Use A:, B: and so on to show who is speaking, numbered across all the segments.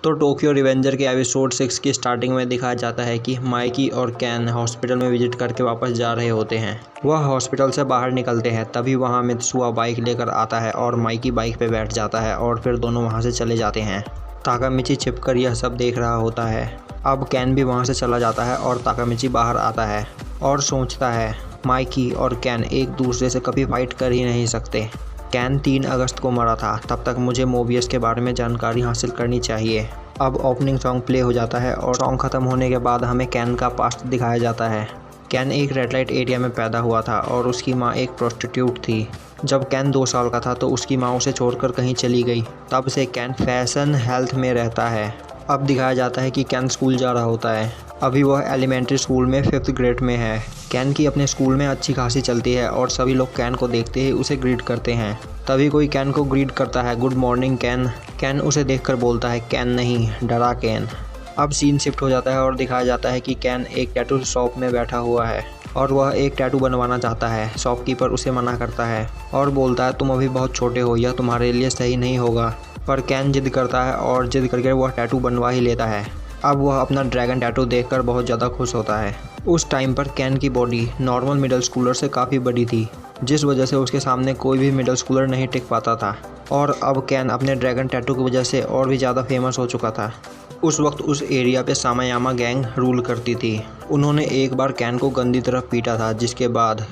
A: तो Tokyo revenger के episode 6 की स्टार्टिंग में दिखाया जाता है कि माइकी और कैन हॉस्पिटल में विजिट करके वापस जा रहे होते हैं। वह हॉस्पिटल से बाहर निकलते हैं, तभी वहां मित्सुआ बाइक लेकर आता है और माइकी बाइक पे बैठ जाता है और फिर दोनों वहां से चले जाते हैं। ताकामिची छिपकर यह सब देख रहा होता है। अब कैन भी वहां से चला जाता है और ताकामिची बाहर आता है और सोचता है माइकी और कैन एक दूसरे से कभी फाइट कर ही नहीं सकते। कैन 3 अगस्त को मरा था, तब तक मुझे मोबियस के बारे में जानकारी हासिल करनी चाहिए। अब ओपनिंग सॉन्ग प्ले हो जाता है और सॉन्ग ख़त्म होने के बाद हमें कैन का पास्ट दिखाया जाता है। कैन एक रेड लाइट एरिया में पैदा हुआ था और उसकी माँ एक प्रोस्टिट्यूट थी। जब कैन 2 साल का था तो उसकी माँ उसे छोड़कर कहीं चली गई। तब से कैन फैशन हेल्थ में रहता है। अब दिखाया जाता है कि कैन स्कूल जा रहा होता है। अभी वह एलिमेंट्री स्कूल में 5th ग्रेड में है। कैन की अपने स्कूल में अच्छी खासी चलती है और सभी लोग कैन को देखते ही उसे ग्रीट करते हैं। तभी कोई कैन को ग्रीट करता है, गुड मॉर्निंग कैन। कैन उसे देखकर बोलता है कैन नहीं, डरा कैन। अब सीन शिफ्ट हो जाता है और दिखाया जाता है कि कैन एक टैटू शॉप में बैठा हुआ है और वह एक टैटू बनवाना चाहता है। शॉपकीपर उसे मना करता है और बोलता है तुम अभी बहुत छोटे हो, यह तुम्हारे लिए सही नहीं होगा। पर कैन जिद करता है और जिद करके वह टैटू बनवा ही लेता है। अब वह अपना ड्रैगन टैटू देखकर बहुत ज़्यादा खुश होता है। उस टाइम पर कैन की बॉडी नॉर्मल मिडिल स्कूलर से काफ़ी बड़ी थी, जिस वजह से उसके सामने कोई भी मिडिल स्कूलर नहीं टिक पाता था। और अब कैन अपने ड्रैगन टैटू की वजह से और भी ज़्यादा फेमस हो चुका था। उस वक्त उस एरिया पे सामायामा गैंग रूल करती थी। उन्होंने एक बार कैन को गंदी तरह पीटा था, जिसके बाद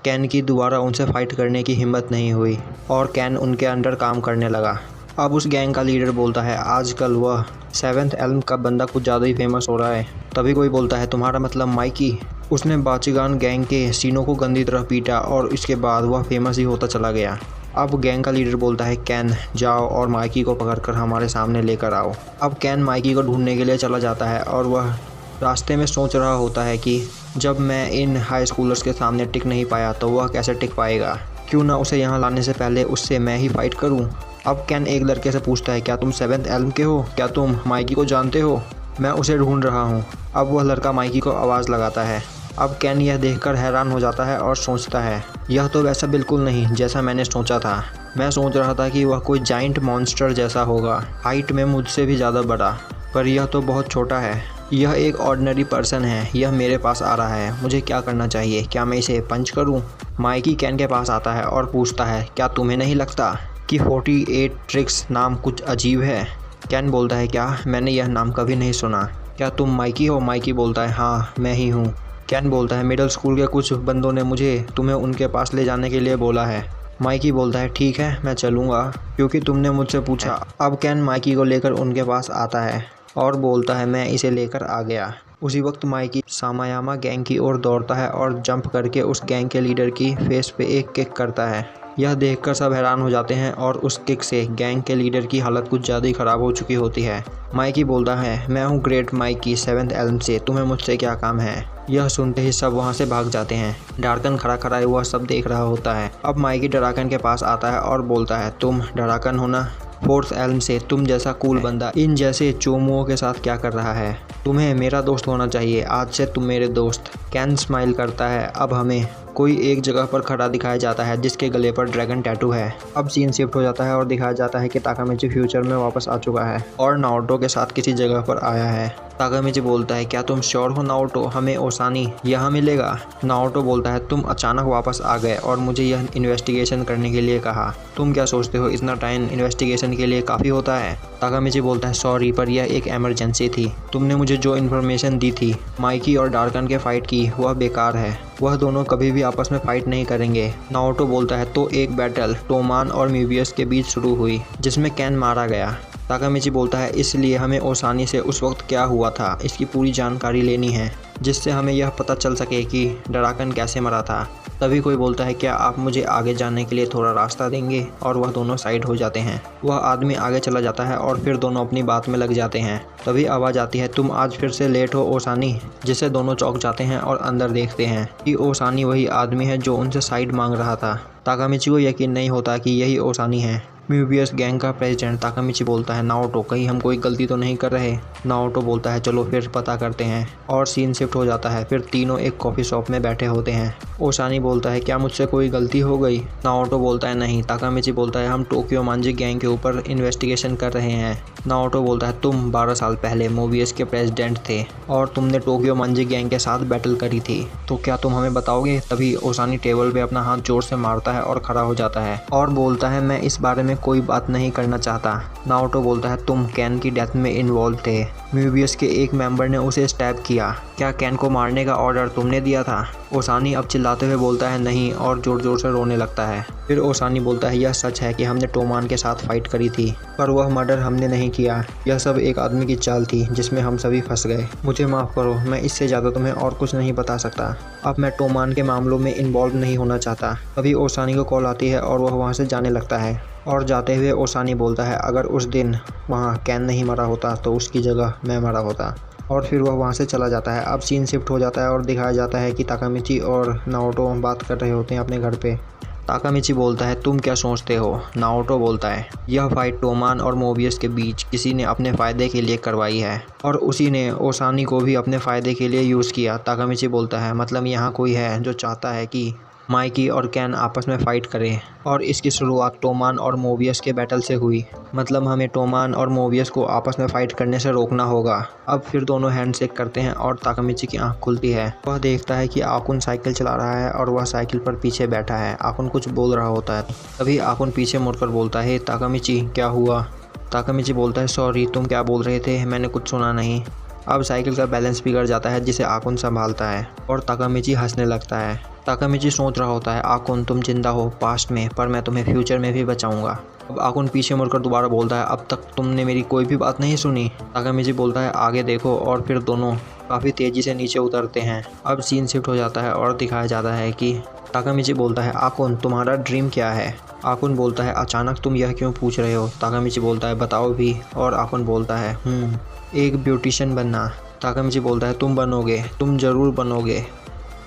A: कैन की दोबारा उनसे फाइट करने की हिम्मत नहीं हुई और कैन उनके अंडर काम करने लगा। अब उस गैंग का लीडर बोलता है आजकल वह 7th एल्म का बंदा कुछ ज़्यादा ही फेमस हो रहा है। तभी कोई बोलता है तुम्हारा मतलब माइकी? उसने बाचिगान गैंग के सीनों को गंदी तरह पीटा और इसके बाद वह फेमस ही होता चला गया। अब गैंग का लीडर बोलता है कैन जाओ और माइकी को पकड़कर हमारे सामने लेकर आओ। अब कैन माइकी को ढूंढने के लिए चला जाता है और वह रास्ते में सोच रहा होता है कि जब मैं इन हाई स्कूलर्स के सामने टिक नहीं पाया तो वह कैसे टिक पाएगा। क्यों ना उसे यहाँ लाने से पहले उससे मैं ही फाइट करूँ। अब कैन एक लड़के से पूछता है क्या तुम 7th एल्म के हो? क्या तुम माइकी को जानते हो? मैं उसे ढूंढ रहा हूँ। अब वह लड़का माइकी को आवाज़ लगाता है। अब कैन यह देखकर हैरान हो जाता है और सोचता है यह तो वैसा बिल्कुल नहीं जैसा मैंने सोचा था। मैं सोच रहा था कि वह कोई जाइंट मॉन्स्टर जैसा होगा, हाइट में मुझसे भी ज़्यादा बड़ा, पर यह तो बहुत छोटा है। यह एक ऑर्डिनरी पर्सन है। यह मेरे पास आ रहा है, मुझे क्या करना चाहिए? क्या मैं इसे पंच करूँ? माइकी कैन के पास आता है और पूछता है क्या तुम्हें नहीं लगता कि 48 ट्रिक्स नाम कुछ अजीब है? कैन बोलता है क्या? मैंने यह नाम कभी नहीं सुना। क्या तुम माइकी हो? माइकी बोलता है हाँ मैं ही हूँ। कैन बोलता है मिडिल स्कूल के कुछ बंदों ने मुझे तुम्हें उनके पास ले जाने के लिए बोला है। माइकी बोलता है ठीक है मैं चलूँगा क्योंकि तुमने मुझसे पूछा। अब कैन माइकी को लेकर उनके पास आता है और बोलता है मैं इसे लेकर आ गया। उसी वक्त माइकी सामायामा गैंग की ओर दौड़ता है और जंप करके उस गैंग के लीडर की फेस पे एक किक करता है। यह देखकर सब हैरान हो जाते हैं और उस किक से गैंग के लीडर की हालत कुछ ज़्यादा ही ख़राब हो चुकी होती है। माइकी बोलता है मैं हूँ ग्रेट माइकी 7th एल्म से, तुम्हें मुझसे क्या काम है? यह सुनते ही सब वहाँ से भाग जाते हैं। डार्कन खड़ा खड़ा हुआ सब देख रहा होता है। अब माइकी डराकन के पास आता है और बोलता है तुम डराकन हो ना? 4th एल्म से तुम जैसा कूल बंदा इन जैसे चोमुओं के साथ क्या कर रहा है? तुम्हें मेरा दोस्त होना चाहिए, आज से तुम मेरे दोस्त। कैन स्माइल करता है। अब हमें कोई एक जगह पर खड़ा दिखाया जाता है जिसके गले पर ड्रैगन टैटू है। अब सीन शिफ्ट हो जाता है और दिखाया जाता है कि ताकामिची फ्यूचर में वापस आ चुका है और नाओटो के साथ किसी जगह पर आया है। ताकामिची बोलता है क्या तुम श्योर हो नाओटो, हमें ओसानी यहाँ मिलेगा? नाओटो बोलता है तुम अचानक वापस आ गए और मुझे यह इन्वेस्टिगेशन करने के लिए कहा। तुम क्या सोचते हो इतना टाइम इन्वेस्टिगेशन के लिए काफ़ी होता है? ताकामिची बोलता है सॉरी पर यह एक इमरजेंसी थी। तुमने मुझे जो इन्फॉर्मेशन दी थी माइकी और डार्कन के फाइट की वह बेकार है। वह दोनों कभी भी आपस में फाइट नहीं करेंगे। नाओटो बोलता है तो एक बैटल टोमान और म्यूबियस के बीच शुरू हुई जिसमें कैन मारा गया। ताकामिची बोलता है इसलिए हमें ओसानी से उस वक्त क्या हुआ था इसकी पूरी जानकारी लेनी है, जिससे हमें यह पता चल सके कि डराकन कैसे मरा था। तभी कोई बोलता है क्या आप मुझे आगे जाने के लिए थोड़ा रास्ता देंगे? और वह दोनों साइड हो जाते हैं। वह आदमी आगे चला जाता है और फिर दोनों अपनी बात में लग जाते हैं। तभी आवाज़ आती है तुम आज फिर से लेट हो ओसानी, जिससे दोनों चौंक जाते हैं और अंदर देखते हैं कि ओसानी वही आदमी है जो उनसे साइड मांग रहा था। ताकामिची को यकीन नहीं होता कि यही ओसानी है। म्यूबियस गैंग का प्रेसिडेंट ताकामिची बोलता है, नाओटो कहीं हम कोई गलती तो नहीं कर रहे। नाओटो बोलता है, चलो फिर पता करते हैं, और सीन शिफ्ट हो जाता है। फिर तीनों एक कॉफ़ी शॉप में बैठे होते हैं। ओसानी बोलता है, क्या मुझसे कोई गलती हो गई? नाओटो बोलता है, नहीं। ताकामिची बोलता है, हम टोक्यो मांजी गैंग के ऊपर इन्वेस्टिगेशन कर रहे हैं। नाओटो बोलता है, तुम 12 साल पहले मोबियस के प्रेसिडेंट थे और तुमने टोक्यो मांजी गैंग के साथ बैटल करी थी, तो क्या तुम हमें बताओगे? तभी ओसानी टेबल पे अपना हाथ जोर से मारता है और खड़ा हो जाता है और बोलता है, मैं इस बारे में कोई बात नहीं करना चाहता। नाओटो बोलता है, तुम कैन की डेथ में इन्वॉल्व थे। म्यूबियस के एक मेंबर ने उसे स्टैब किया। क्या कैन को मारने का ऑर्डर तुमने दिया था? ओसानी अब चिल्लाते हुए बोलता है, नहीं, और जोर जोर से रोने लगता है। फिर ओसानी बोलता है, यह सच है कि हमने टोमान के साथ फाइट करी थी, पर वह मर्डर हमने नहीं किया। यह सब एक आदमी की चाल थी जिसमें हम सभी फंस गए। मुझे माफ़ करो, मैं इससे ज़्यादा तुम्हें और कुछ नहीं बता सकता। अब मैं टोमान के मामलों में इन्वॉल्व नहीं होना चाहता। तभी ओसानी को कॉल आती है और वह वहाँ से जाने लगता है। और जाते हुए ओसानी बोलता है, अगर उस दिन वहाँ कैन नहीं मरा होता तो उसकी जगह मैं मरा होता। और फिर वह वहाँ से चला जाता है। अब सीन शिफ्ट हो जाता है और दिखाया जाता है कि ताकामिची और नाओटो बात कर रहे होते हैं अपने घर पे। ताकामिची बोलता है, तुम क्या सोचते हो? नाओटो बोलता है, यह फाइट टोमान और मोबियस के बीच किसी ने अपने फ़ायदे के लिए करवाई है और उसी ने ओसानी को भी अपने फ़ायदे के लिए यूज़ किया। ताकामिची बोलता है, मतलब यहाँ कोई है जो चाहता है कि माइकी और कैन आपस में फ़ाइट करें, और इसकी शुरुआत टोमान और मोबियस के बैटल से हुई। मतलब हमें टोमान और मोबियस को आपस में फ़ाइट करने से रोकना होगा। अब फिर दोनों हैंडशेक करते हैं और ताकामिची की आंख खुलती है। वह देखता है कि आकुन साइकिल चला रहा है और वह साइकिल पर पीछे बैठा है। आकुन कुछ बोल रहा होता है। तभी आकुन पीछे मुड़कर बोलता है, ताकामिची क्या हुआ? ताकामिची बोलता है, सॉरी, तुम क्या बोल रहे थे? मैंने कुछ सुना नहीं। अब साइकिल का बैलेंस बिगड़ जाता है जिसे आकुन संभालता है और ताकामिची हंसने लगता है। ताकामिची सोच रहा होता है, आकुन तुम जिंदा हो पास्ट में, पर मैं तुम्हें फ्यूचर में भी बचाऊंगा। अब आकुन पीछे मुड़कर दोबारा बोलता है, अब तक तुमने मेरी कोई भी बात नहीं सुनी। ताकामिची बोलता है, आगे देखो, और फिर दोनों काफ़ी तेज़ी से नीचे उतरते हैं। अब सीन शिफ्ट हो जाता है और दिखाया जाता है कि ताकामिची बोलता है, आकुन तुम्हारा ड्रीम क्या है? आकुन बोलता है, अचानक तुम यह क्यों पूछ रहे हो? ताकामिची बोलता है, बताओ भी। और आकुन बोलता है, एक ब्यूटिशियन बनना। ताकामिची बोलता है, तुम बनोगे, तुम ज़रूर बनोगे।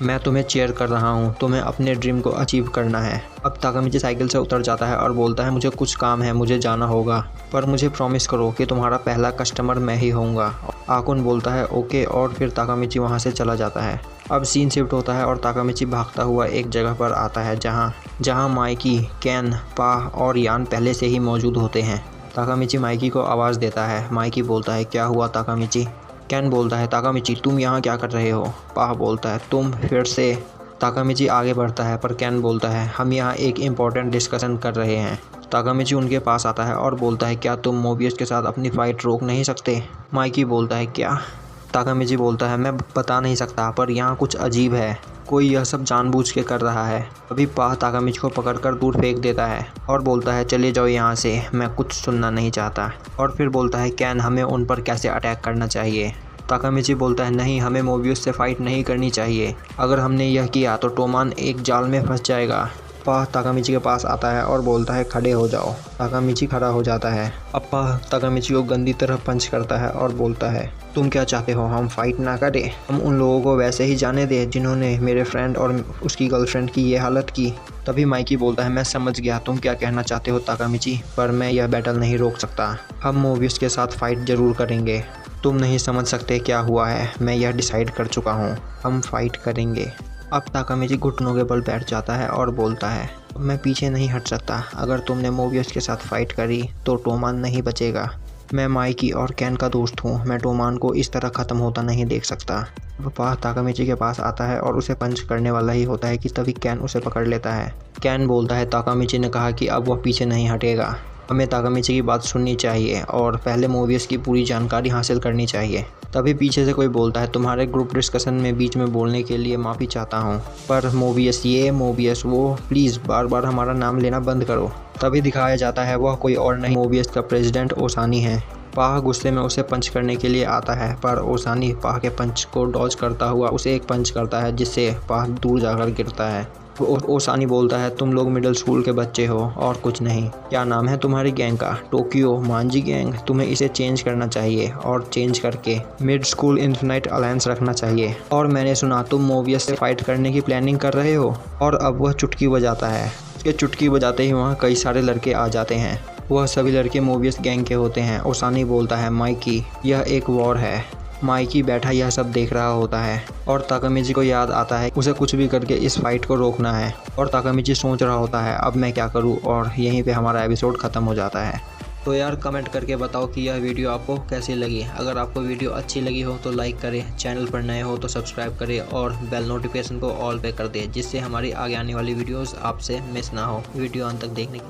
A: मैं तुम्हें चेयर कर रहा हूँ, तुम्हें अपने ड्रीम को अचीव करना है। अब ताकामिची साइकिल से उतर जाता है और बोलता है, मुझे कुछ काम है, मुझे जाना होगा, पर मुझे प्रॉमिस करो कि तुम्हारा पहला कस्टमर मैं ही होऊंगा। आकुन बोलता है, ओके, और फिर ताकामिची वहाँ से चला जाता है। अब सीन शिफ्ट होता है और ताकामिची भागता हुआ एक जगह पर आता है जहाँ माइकी, कैन, पाह और यान पहले से ही मौजूद होते हैं। ताकामिची माइकी को आवाज़ देता है। माइकी बोलता है, क्या हुआ ताकामिची? कैन बोलता है, ताकामिची तुम यहाँ क्या कर रहे हो? पाह बोलता है, तुम फिर से। ताकामिची आगे बढ़ता है पर कैन बोलता है, हम यहाँ एक इम्पॉर्टेंट डिस्कशन कर रहे हैं। ताकामिची उनके पास आता है और बोलता है, क्या तुम मोबियस के साथ अपनी फ़ाइट रोक नहीं सकते? माइकी बोलता है, क्या? ताकामिची बोलता है, मैं बता नहीं सकता, पर यहाँ कुछ अजीब है, कोई यह सब जानबूझ के कर रहा है। अभी पाह ताकामिची को पकड़कर दूर फेंक देता है और बोलता है, चले जाओ यहाँ से, मैं कुछ सुनना नहीं चाहता। और फिर बोलता है, कैन हमें उन पर कैसे अटैक करना चाहिए? ताकामिची बोलता है, नहीं, हमें मोबियस से फाइट नहीं करनी चाहिए। अगर हमने यह किया तो टोमान एक जाल में फंस जाएगा। पाह ताकामिची के पास आता है और बोलता है, खड़े हो जाओ। ताकामिची खड़ा हो जाता है। अब पाह ताकामिची को गंदी तरह पंच करता है और बोलता है, तुम क्या चाहते हो, हम फाइट ना करें? हम उन लोगों को वैसे ही जाने दें जिन्होंने मेरे फ्रेंड और उसकी गर्लफ्रेंड की ये हालत की? तभी माइकी बोलता है, मैं समझ गया तुम क्या कहना चाहते हो ताकामिची, पर मैं यह बैटल नहीं रोक सकता। हम मोबियस के साथ फाइट ज़रूर करेंगे। तुम नहीं समझ सकते क्या हुआ है, मैं यह डिसाइड कर चुका हूँ, हम फाइट करेंगे। अब ताकामिची घुटनों के बल बैठ जाता है और बोलता है, मैं पीछे नहीं हट सकता। अगर तुमने मोबियस के साथ फाइट करी तो टोमान नहीं बचेगा। मैं माइकी और कैन का दोस्त हूँ, मैं टोमान को इस तरह ख़त्म होता नहीं देख सकता। पाह ताकामिची के पास आता है और उसे पंच करने वाला ही होता है कि तभी कैन उसे पकड़ लेता है। कैन बोलता है, ताकामिची ने कहा कि अब वह पीछे नहीं हटेगा, हमें ताकामिची की बात सुननी चाहिए और पहले मोबियस की पूरी जानकारी हासिल करनी चाहिए। तभी पीछे से कोई बोलता है, तुम्हारे ग्रुप डिस्कशन में बीच में बोलने के लिए माफ़ी चाहता हूँ, पर मोबियस ये, मोबियस वो, प्लीज़ बार बार हमारा नाम लेना बंद करो। तभी दिखाया जाता है वह कोई और नहीं, मोबियस का प्रेसिडेंट ओसानी है। पाह गुस्से में उसे पंच करने के लिए आता है, पर ओसानी पाह के पंच को डॉज करता हुआ उसे एक पंच करता है जिससे पाह दूर जाकर गिरता है। ओसानी बोलता है, तुम लोग मिडिल स्कूल के बच्चे हो और कुछ नहीं। क्या नाम है तुम्हारी गैंग का? टोक्यो मांजी गैंग। तुम्हें इसे चेंज करना चाहिए और चेंज करके मिड स्कूल इन्फिनाइट अलायंस रखना चाहिए। और मैंने सुना तुम मोबियस से फाइट करने की प्लानिंग कर रहे हो। और अब वह चुटकी बजाता है। उसके चुटकी बजाते ही वहाँ कई सारे लड़के आ जाते हैं वह सभी लड़के मोबियस गैंग के होते हैं। ओसानी बोलता है, माइकी यह एक वॉर है। माइकी बैठा यह सब देख रहा होता है और ताकामिची को याद आता है उसे कुछ भी करके इस फाइट को रोकना है। और ताकामिची सोच रहा होता है अब मैं क्या करूं, और यहीं पे हमारा एपिसोड ख़त्म हो जाता है। तो यार कमेंट करके बताओ कि यह वीडियो आपको कैसी लगी। अगर आपको वीडियो अच्छी लगी हो तो लाइक करें, चैनल पर नए हो तो सब्सक्राइब करें और बेल नोटिफिकेशन को ऑल पे कर दें, जिससे हमारी आगे आने वाली वीडियोस आपसे मिस ना हो। वीडियो अंत तक देखने के लिए